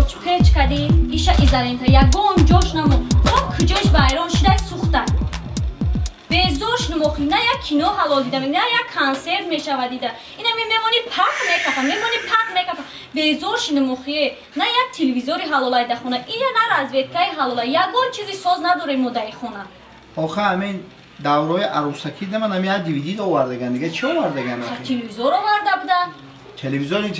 Koç peç kadi işe izalenta yagon josh namu o kujosh bayron shiday suxtan bezosh numoxi na ya kino halol didam na ya konsert meshavad dida ina memoni pak mekapa bezosh numoxi na ya televizori halolay da khona ina na razvedkai halolay yagon chizi soz nadore modai khona آخه همین دورای عروسکی ده من همین دیویدی آوردگن دیگه چی آوردگن تلویزیون آورده بودن تلویزیون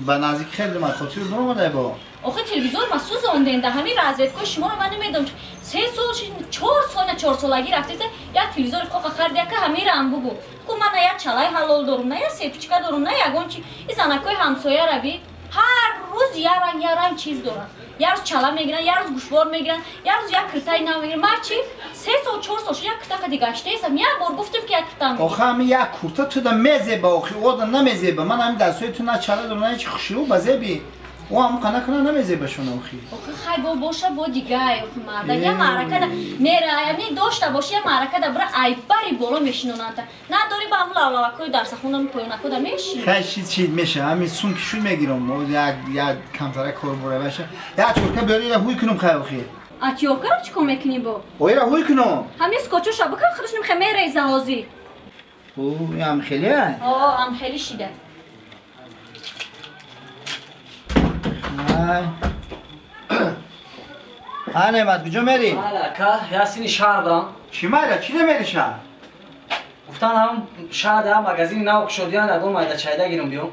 به نزدیک خیلی من خاطر اون اومده با آخه تلویزیون ما سوزوندن ده همین رازدکو شما رو من نمیدونم 3 سال 4 سالگی رفتید یا تلویزیون آخه خرید که همین رام بگو کو من یا چلای حلال دارم نه یا سپچکا دارم نه یگون چی این زنکای همسایه ربی هر روز یاران چیز دارن یه روز چلا میگیرن یه روز گوشوار میگیرن یه روز یک کرتای نو میگیرن ما چی 3 سال 4 سال یک کرتا دیگه گشته ایستم یه بار گفتم که یک کرتا میگیرم آخه همین یک کرتا تو ده مزه آخه او ده نمیزه من همین دستوی تو نه چلا دارم نه هیچ خوشیو بزه او هم کنه نمیزه بشون آخه خیلی باشه با دیگه مرد یه معرکه ده میره یعنی داشته باشه یه معرکه ده برای ایبری بالا میشینونن نداری با هم لالاکوی درس خونم پایونکو ده میشین خیلی چیز میشه همین سون کشون میگیرم یک کمتره کار بره باشه یا چورکه بیاری یا هوی کنم خیلی آخه اتیوکا رو چیکار میکنی با؟ اوی را هوی کنم همین سکوچو شبکه خودش نمیخواد میره زهازی او هم خیلیه هم خیلی شیده ها نعمت کجا میری؟ مالکا یاسین شهر دارم چی میره؟ چی نمیری شهر؟ گفتن هم شهر دارم مغازین نو کشودیان اگه مایده چایده گیرم بیام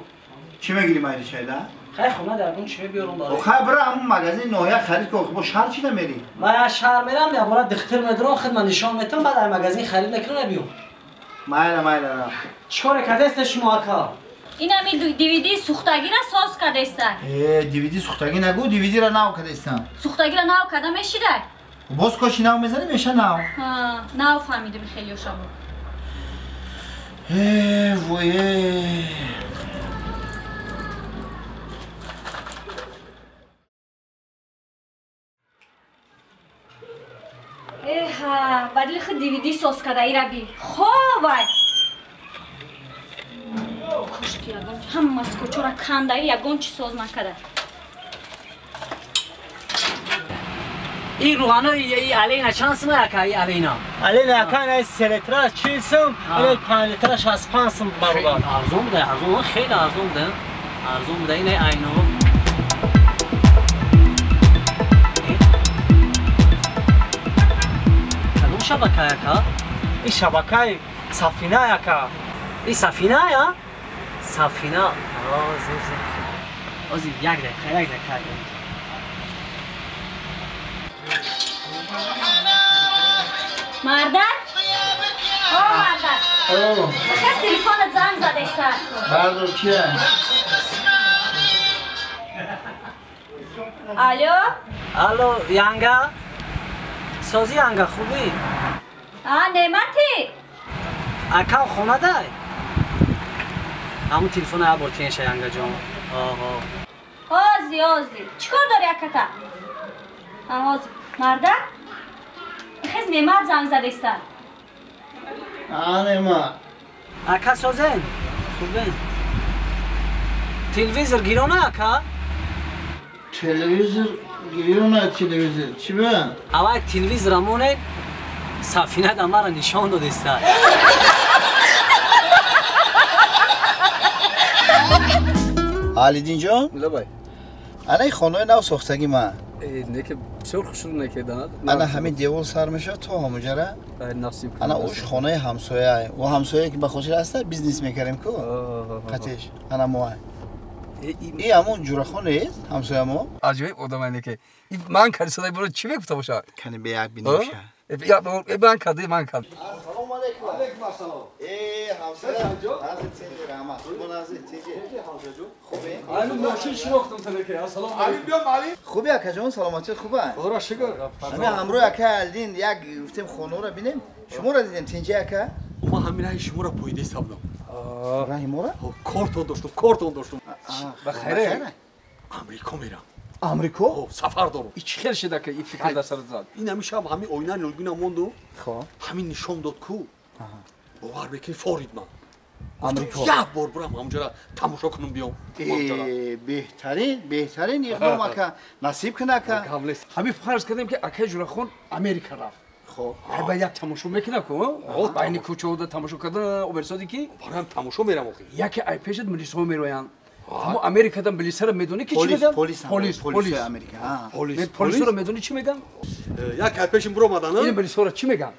چی میگیری مایده چایده؟ خیلی خوب ندارم چی بیارم برای خیلی برای همون مغازین نویا خرید که با شهر چی نمیری؟ من شهر میرم یا برای دختر میدرم خود من نشان میتونم بعد از مغازین خرید نکنم بیام مایده را چیکار کرده است شما کا این همی دیویدی سوختگی را ساز کرده است دیویدی سوختگی نگو دیویدی را نو کرده استم سوختگی را نو کرده میشیده باز کاشی نو میزنی میشه نو نو فهمیدم خیلی شما وای بدل خود دیویدی ساز کرده ای را بی خواه کشکی یگان همه سکوچو را کنده یگان چی ساز نکده این روحانو ای علینا چند سمه اکا ای علینا علینا اکا این سلیتراش چی سم این 5 لیتراش از 5 سم برابر ارزون بوده خیلی ارزون بوده این اینو کدوم شبکه اکا این شبکه سفینه اکا این سفینه یا سفینه آزی یک دقیقه مردن؟ مردن بخواست تلیفونت زنگ زده سر بردار کیه؟ الو ینگا سازی ینگا خوبی؟ نعمتی اکا خونه دای؟ همون تلفن ها بار تینشه ینگا جان آزی چیکار داری اکتا؟ آزی مردن؟ خیز نعمت زنگ زده سر نعمت اکا سازن خوبه تلویزر گیرونه اکا؟ تلویزر گیرونه چی به؟ اوه تلویزر همونه سفینه دمه را نشان داده است علیدین جان؟ بله بای انا خانه نو ساختگی من نه که بسیار خوشحال نکردن انا همین دیوال سر میشه تو همونجا را نصیب انا اوش خانه همسایه و همسایه که بخاطر هسته بیزنس میکردیم کو قطعش انا ما ای همون جوره خانه است همسایه ما عجیب آدمه که من کاری صدای برو چی میگفته باشه کنی به یک بینیشه یا من کردی سلام علیکم علیکم السلام همسایه حضرت تیجی رحمت من حضرت تیجی خوبه اینو ماشین شناختم تلکه سلام علیکم خوبه اکا جان سلامتی خوبه خدا شکر همین امروز اکا الدین یک گفتیم خانه رو بینیم شما رو دیدیم تینجی اکا ما همین های شما را پایده استابدم راهی ما را کارتون داشتم بخیره امریکا میرم امریکا سفر دارم این چی خیلی شده که این فکر در سرت زد این همیشه همین آینه نلگینا موندو خب همین نشان داد کو باور بکنی فارید من آمریکا. یا بار برم همونجا تماشا کنم بیام. بهترین اقدام اکا نصیب کنه که قبل است. همین فرض کردیم که اکه جورخون امریکا رفت. خب باید تماشا میکنه که بین کوچه و تماشا کردن اوبرسادی که برام تماشا میرم آخه. یکی ای پیشت ملیس ها میرویان. اما امریکا دم بلیس رو میدونی که چی پلیس میگن؟ پلیس امریکا. پلیس رو میدونی چی میگن؟ یک ای پیشم برو مدن. این بلیس ها چی میگن؟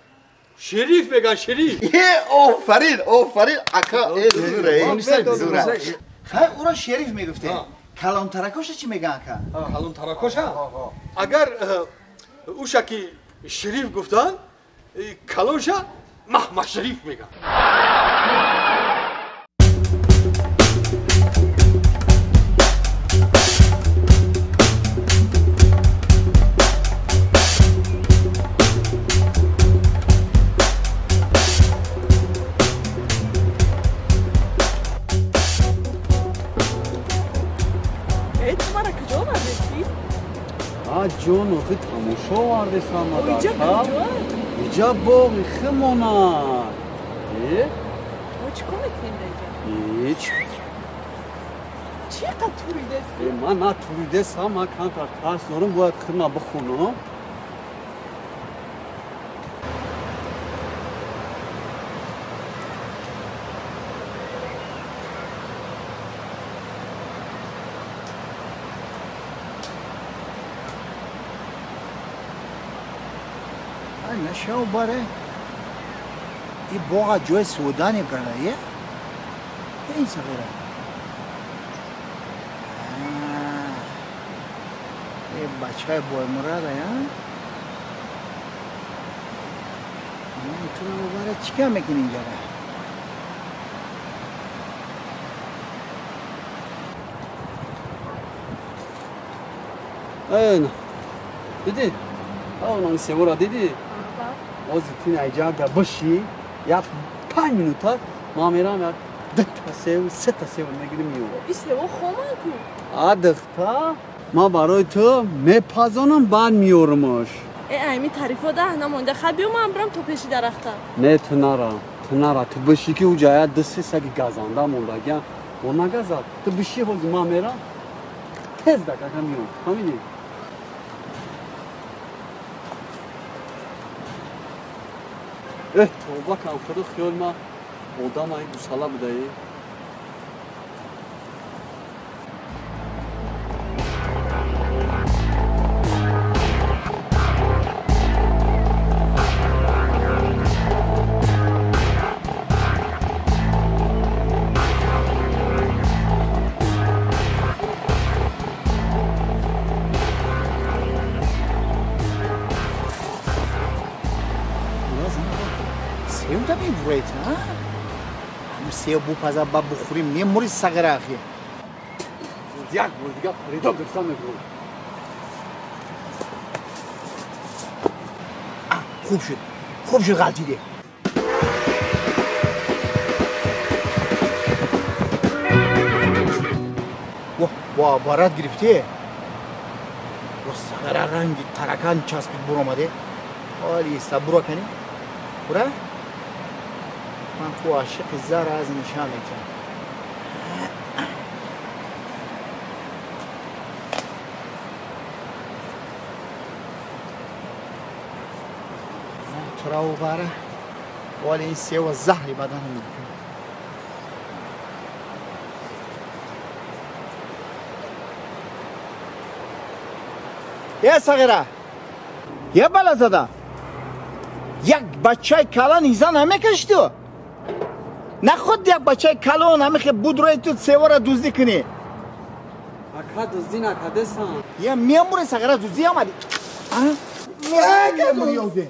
شریف میگن شریف. آفرین اکا زوره. خیلی او را شریف میگفته. کلان ترکاش چی میگن اکا؟ کلان تراکش ها. اگر اوشا که شریف گفتن کلانشا محمد شریف میگن. جون آخه تماشا ورده سامد اینجا باقی خماند چی کار میکنید هیچ چقدر توریده است؟ من نه توریده است من کنتر ترس دارم باید خیلی بخونم نشاو باره این باغ جای سودانی کنه یه این صغیره این بچه های بای مراده یا این تو رو باره چیکار میکنی اینجا این دیدی؟ اون سوارا دیدی؟ از این ایجاد باشی یا 5 minute ما میرم یک 2 تا سیو 3 تا سیو میگیریم میو این سیو خومن کو آدختا ما برای تو میپزانم بعد میارمش ایمی تعریفا ده نمونده خبیو من برم تو پیشی درختم نه تو نرا تو باشی که او جای دستی سگی گازانده مونده گیا و نگازد تو باشی باز ما میرم تز دکه میام همینی توبه کن خدا خیال ما بودم این گوساله بدهی سیو تا میبرید ها همون سیو بو پزا با بخوریم میموری سگره اخیه یک بار دیگه فریدا گفتم میگو خوب شد غلطیده واه بارت گرفته و سگره رنگی ترکان چسبید برو آمده حالی است برو کنی برو من تو عاشق زر از نشان میکنم تو را باره ولی این سیو زهری بدن میکنه یه صغیره یه بلا زده یک بچه کلان ایزان همه کشتی نه خود یک بچه کلان همه که بود روی تو سیوه را دوزدی کنی اکا دوزدی نکده سان یه میاموری سگره دوزدی آمدی میاموری یوزی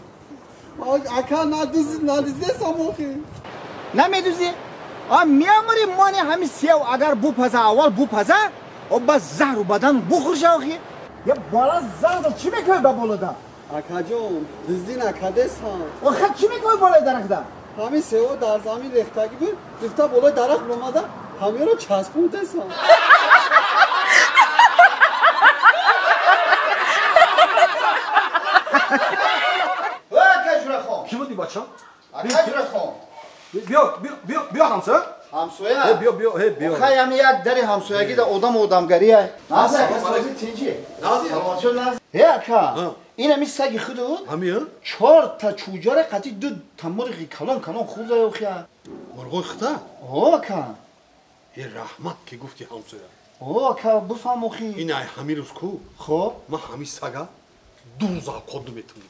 اکا ندوزده ساموخی نمیدوزی؟ میاموری مانی همین سیو اگر بو پزه اول بو پزه و بس زهر و بدن بخورش آخی یه بالا زهر چی میکنی با بالا دا؟ اکا جون دوزدی نکده سان و خد چی میکنی بالای درخت دا؟ همین سیو در زمین ریختگی بود ریخته بالای درخت اومده همین رو چسبونده سان کجوره خون کی بودی بچه؟ کجوره خون بیا همسه همسایه بیا بیا بیا خیلی یک دری همسایگی ده آدمگریه نازه سازی تنجی نازی سلامتی نازه هی اکا این همی سگی خودو همین 4 تا چوجار قطی 2 تا مرغی کلان خوب زای اوخیا مرغ خدا او اکا یه رحمت که گفتی همسایه او اکا بفهم اوخی این همین روز کو خب ما همین سگا 12 کدوم میتونم